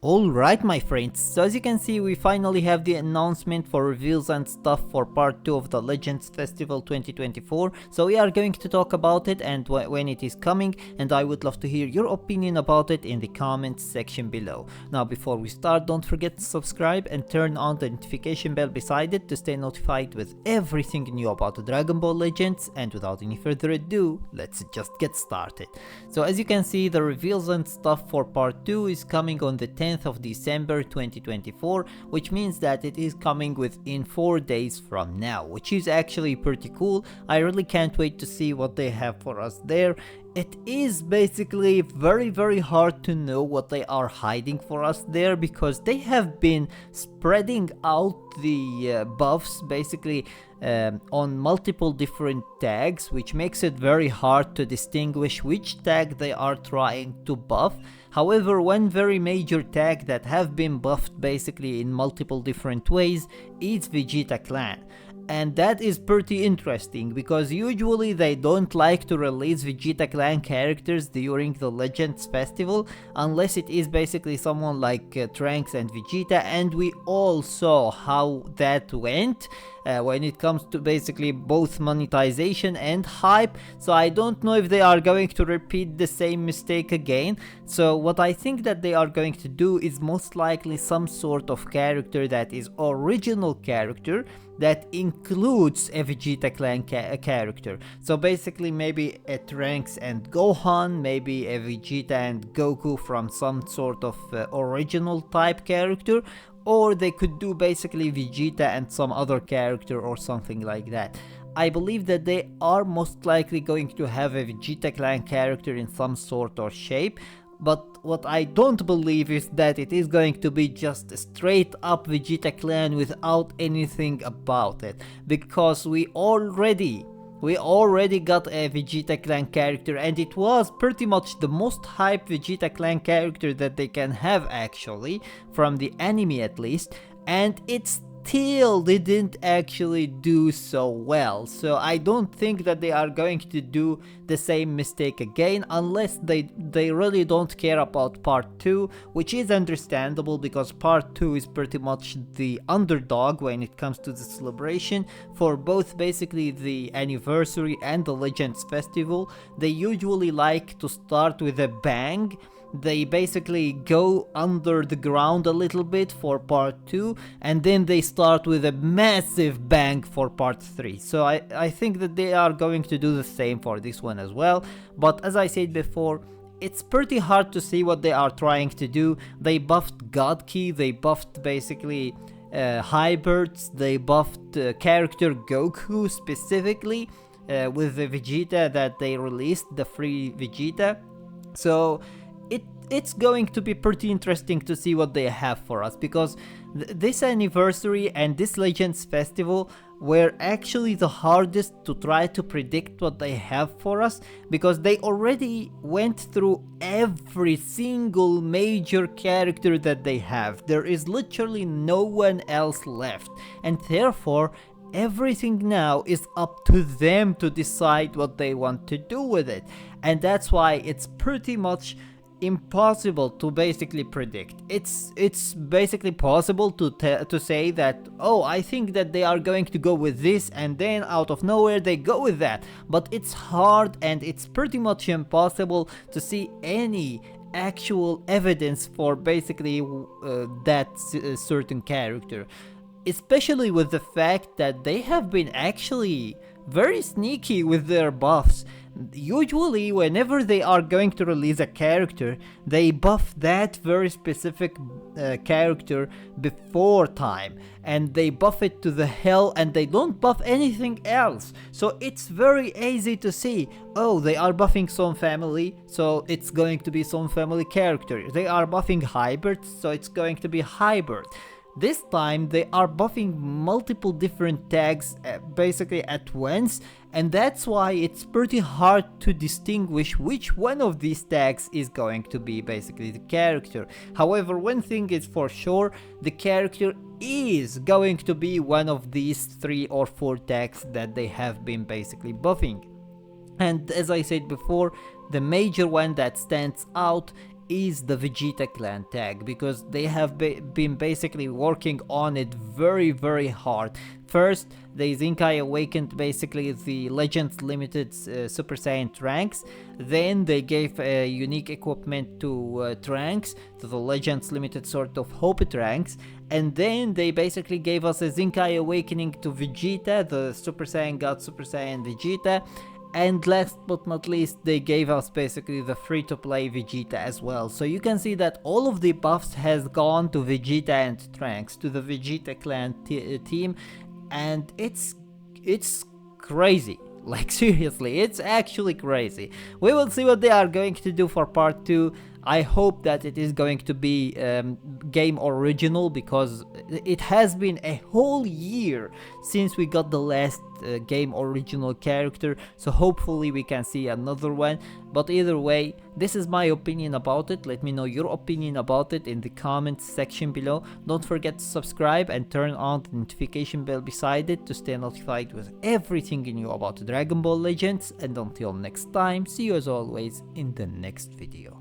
Alright my friends, so as you can see we finally have the announcement for reveals and stuff for part 2 of the Legends Festival 2024, so we are going to talk about it and when it is coming, and I would love to hear your opinion about it in the comments section below. Now before we start, don't forget to subscribe and turn on the notification bell beside it to stay notified with everything new about Dragon Ball Legends, and without any further ado, let's just get started. So as you can see, the reveals and stuff for part 2 is coming on the 10th of December 2024, which means that it is coming within 4 days from now, which is actually pretty cool. I really can't wait to see what they have for us there. It is basically very hard to know what they are hiding for us there, because they have been spreading out the buffs basically on multiple different tags, which makes it very hard to distinguish which tag they are trying to buff. However, one very major tag that have been buffed basically in multiple different ways is Vegeta Clan. And that is pretty interesting, because usually they don't like to release Vegeta Clan characters during the Legends Festival unless it is basically someone like Trunks and Vegeta, and we all saw how that went when it comes to basically both monetization and hype. So I don't know if they are going to repeat the same mistake again. So what I think that they are going to do is most likely some sort of character that is original character that includes a Vegeta Clan character. So basically maybe a Trunks and Gohan, maybe a Vegeta and Goku from some sort of original type character, or they could do basically Vegeta and some other character or something like that. I believe that they are most likely going to have a Vegeta Clan character in some sort or shape, but what I don't believe is that it is going to be just a straight up Vegeta Clan without anything about it, because we already got a Vegeta Clan character, and it was pretty much the most hyped Vegeta Clan character that they can have actually, from the anime at least, and it still didn't actually do so well. So I don't think that they are going to do the same mistake again, unless they really don't care about part 2, which is understandable because part 2 is pretty much the underdog when it comes to the celebration for both basically the anniversary and the Legends Festival. They usually like to start with a bang. They basically go under the ground a little bit for part 2, and then they start with a massive bang for part 3. So I think that they are going to do the same for this one as well. But as I said before, it's pretty hard to see what they are trying to do. They buffed God Key, they buffed basically hybrids, they buffed character Goku specifically with the Vegeta that they released, the free Vegeta. So it's going to be pretty interesting to see what they have for us, because this anniversary and this Legends Festival were actually the hardest to try to predict what they have for us, because they already went through every single major character that they have. There is literally no one else left, and therefore everything now is up to them to decide what they want to do with it. And that's why it's pretty much impossible to basically predict. It's basically possible to say that, oh, I think that they are going to go with this, and then out of nowhere they go with that. But it's hard, and it's pretty much impossible to see any actual evidence for basically that certain character, especially with the fact that they have been actually very sneaky with their buffs. Usually whenever they are going to release a character, they buff that very specific character before time, and they buff it to the hell, and they don't buff anything else. So it's very easy to see, oh, they are buffing some family, so it's going to be some family character. They are buffing hybrids, so it's going to be hybrid. This time they are buffing multiple different tags basically at once, and that's why it's pretty hard to distinguish which one of these tags is going to be basically the character. However, one thing is for sure, the character is going to be one of these 3 or 4 tags that they have been basically buffing. And as I said before, the major one that stands out is the Vegeta Clan tag, because they have been basically working on it very hard. First, they Zinkai awakened basically the Legends Limited Super Saiyan Trunks. Then they gave unique equipment to Trunks, to the Legends Limited sort of Hope Trunks. And then they basically gave us a Zinkai awakening to Vegeta, the Super Saiyan God Super Saiyan Vegeta. And last but not least, they gave us basically the free-to-play Vegeta as well. So you can see that all of the buffs has gone to Vegeta and Trunks, to the Vegeta Clan team, and it's crazy. Like, seriously, it's actually crazy. We will see what they are going to do for part 2. I hope that it is going to be game original, because it has been a whole year since we got the last game original character, so hopefully we can see another one. But either way, this is my opinion about it. Let me know your opinion about it in the comments section below. Don't forget to subscribe and turn on the notification bell beside it to stay notified with everything you know about Dragon Ball Legends. And until next time, see you as always in the next video.